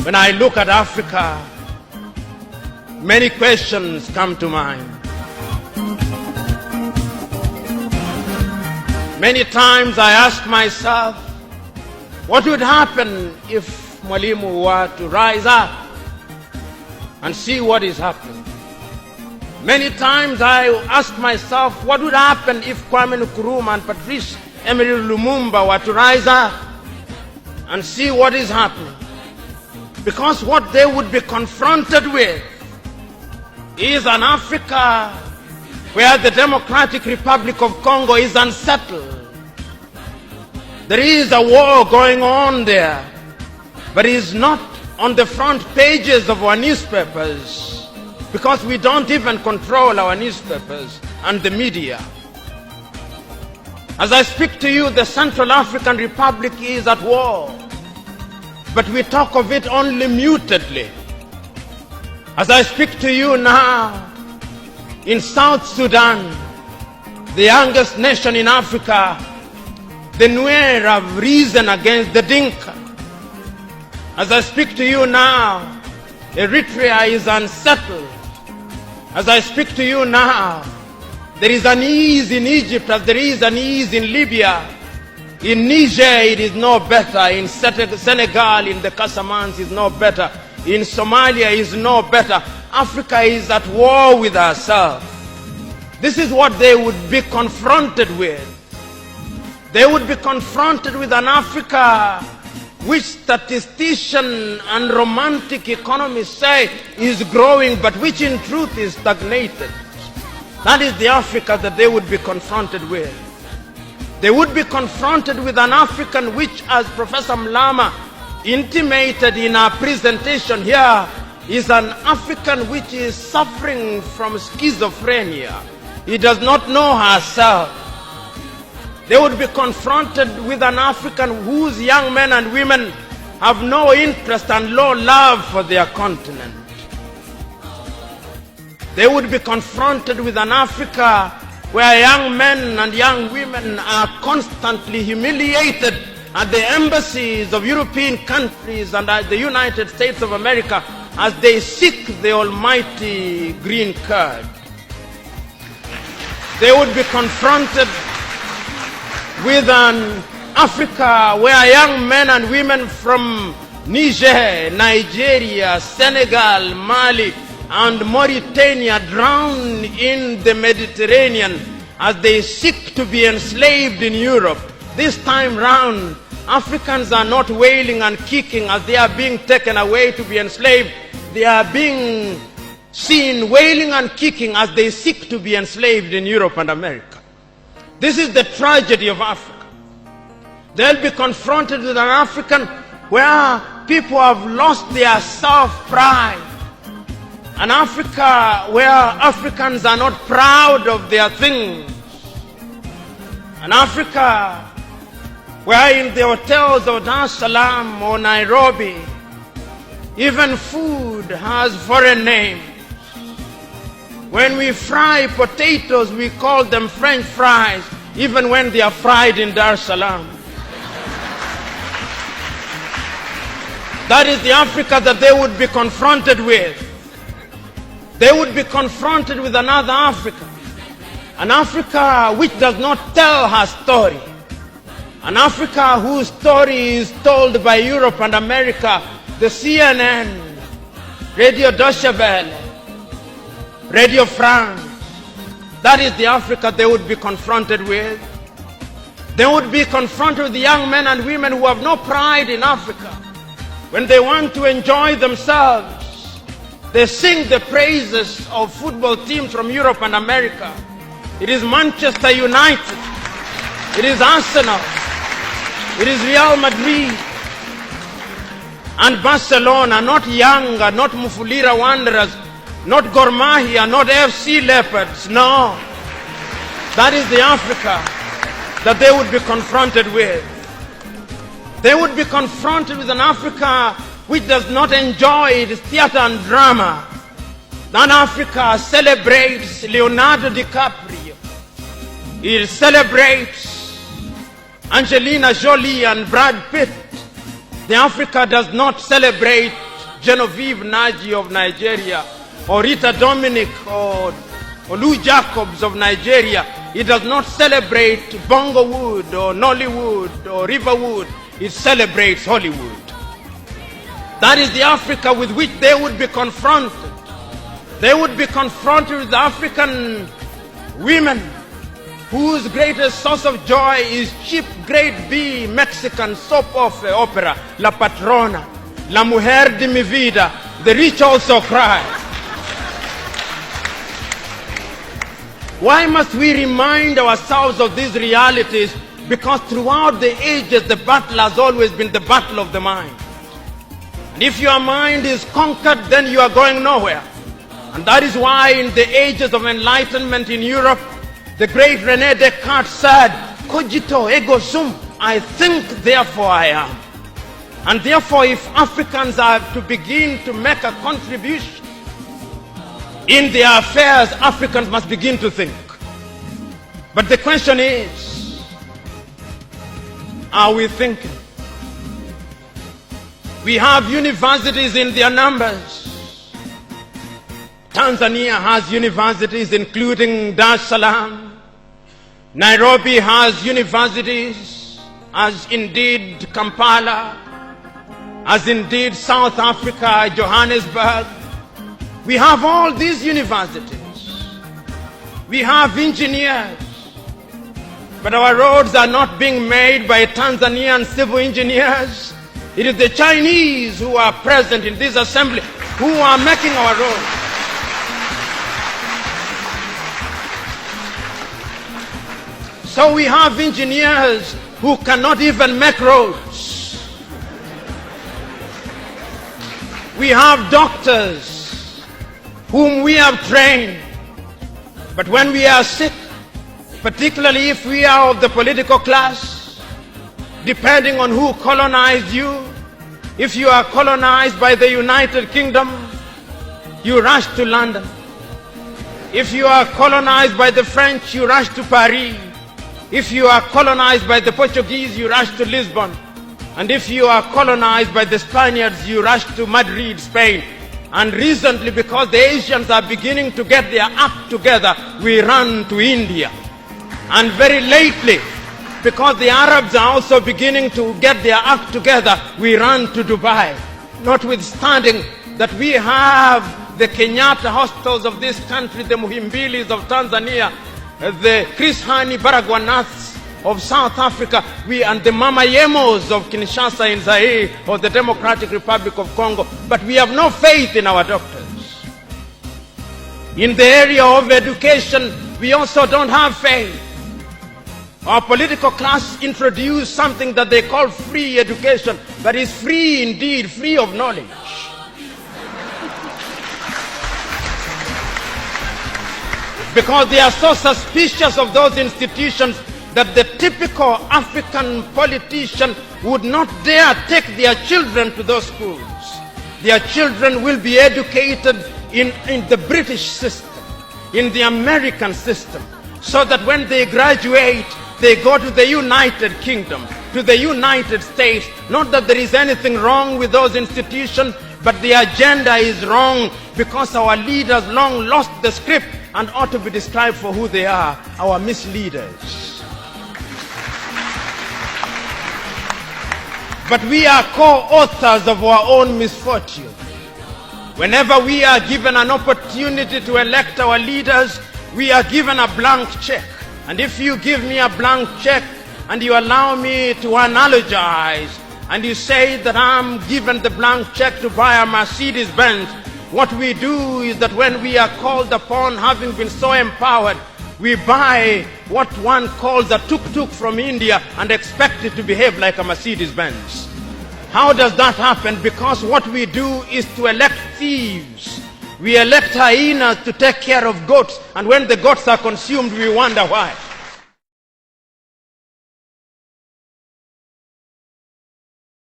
When I look at Africa, many questions come to mind. Many times I ask myself, what would happen if Mwalimu were to rise up and see what is happening? Many times I ask myself, what would happen if Kwame Nkrumah and Patrice Emery Lumumba were to rise up and see what is happening? Because what they would be confronted with is an Africa where the Democratic Republic of Congo is unsettled. There is a war going on there, but it is not on the front pages of our newspapers because we don't even control our newspapers and the media. As I speak to you, the Central African Republic is at war, but we talk of it only mutedly. As I speak to you now, in South Sudan, the youngest nation in Africa, the Nuer have risen against the Dinka. As I speak to you now, Eritrea is unsettled. As I speak to you now, there is an ease in Egypt as there is an ease in Libya. In Niger, it is no better. In Senegal, in the Casamance, it is no better. In Somalia, it is no better. Africa is at war with herself. This is what they would be confronted with. They would be confronted with an Africa which statisticians and romantic economists say is growing, but which in truth is stagnated. That is the Africa that they would be confronted with. They would be confronted with an African which, as Professor Mlama intimated in our presentation here, is an African which is suffering from schizophrenia. He does not know herself. They would be confronted with an African whose young men and women have no interest and low love for their continent. They would be confronted with an Africa where young men and young women are constantly humiliated at the embassies of European countries and at the United States of America as they seek the almighty green card. They would be confronted with an Africa where young men and women from Niger, Nigeria, Senegal, Mali, and Mauritania drown in the Mediterranean as they seek to be enslaved in Europe. This time round, Africans are not wailing and kicking as they are being taken away to be enslaved. They are being seen wailing and kicking as they seek to be enslaved in Europe and America. This is the tragedy of Africa. They'll be confronted with an African where people have lost their self-pride. An Africa where Africans are not proud of their things. An Africa where in the hotels of Dar es Salaam or Nairobi, even food has foreign names. When we fry potatoes, we call them French fries, even when they are fried in Dar es Salaam. That is the Africa that they would be confronted with. They would be confronted with another Africa. An Africa which does not tell her story. An Africa whose story is told by Europe and America, the CNN, Radio Deutsche Welle, Radio France. That is the Africa they would be confronted with. They would be confronted with the young men and women who have no pride in Africa. When they want to enjoy themselves, they sing the praises of football teams from Europe and America. It is Manchester United. It is Arsenal. It is Real Madrid and Barcelona, not Yanga, not Mufulira Wanderers, not Gor Mahia, not FC Leopards. No. That is the Africa that they would be confronted with. They would be confronted with an Africa which does not enjoy its theater and drama. That Africa celebrates Leonardo DiCaprio. It celebrates Angelina Jolie and Brad Pitt. The Africa does not celebrate Genevieve Naji of Nigeria, or Rita Dominic, or Lou Jacobs of Nigeria. It does not celebrate Bongowood or Nollywood or Riverwood. It celebrates Hollywood. That is the Africa with which they would be confronted. They would be confronted with African women whose greatest source of joy is cheap grade B Mexican soap opera, La Patrona, La Mujer de mi Vida, The Rich Also Cry. Why must we remind ourselves of these realities? Because throughout the ages, the battle has always been the battle of the mind. And if your mind is conquered, then you are going nowhere. And that is why in the ages of enlightenment in Europe, the great René Descartes said, cogito ergo sum, I think, therefore I am. And therefore, if Africans are to begin to make a contribution in their affairs, Africans must begin to think. But the question is, are we thinking? We have universities in their numbers. Tanzania has universities including Dar es Salaam. Nairobi has universities, as indeed Kampala, as indeed South Africa, Johannesburg. We have all these universities. We have engineers. But our roads are not being made by Tanzanian civil engineers. It is the Chinese who are present in this assembly who are making our roads. So we have engineers who cannot even make roads. We have doctors whom we have trained. But when we are sick, particularly if we are of the political class, depending on who colonized you, if you are colonized by the United Kingdom, you rush to London. If you are colonized by the French, you rush to Paris. If you are colonized by the Portuguese, you rush to Lisbon. And if you are colonized by the Spaniards, you rush to Madrid, Spain. And recently, because the Asians are beginning to get their act together, we run to India. And very lately, because the Arabs are also beginning to get their act together, we run to Dubai. Notwithstanding that we have the Kenyatta hostels of this country, the Muhimbilis of Tanzania, the Chris Hani Baragwanaths of South Africa, and the Mama Yemos of Kinshasa in Zaire or the Democratic Republic of Congo, but we have no faith in our doctors. In the area of education, we also don't have faith. Our political class introduced something that they call free education, but it's free indeed, free of knowledge. Because they are so suspicious of those institutions that the typical African politician would not dare take their children to those schools. Their children will be educated in the British system, in the American system, so that when they graduate, they go to the United Kingdom, to the United States. Not that there is anything wrong with those institutions, but the agenda is wrong because our leaders long lost the script and ought to be described for who they are, our misleaders. But we are co-authors of our own misfortune. Whenever we are given an opportunity to elect our leaders, we are given a blank check. And if you give me a blank check and you allow me to analogize, and you say that I'm given the blank check to buy a Mercedes Benz, what we do is that when we are called upon, having been so empowered, we buy what one calls a tuk-tuk from India and expect it to behave like a Mercedes Benz. How does that happen? Because what we do is to elect thieves. We elect hyenas to take care of goats, and when the goats are consumed, we wonder why.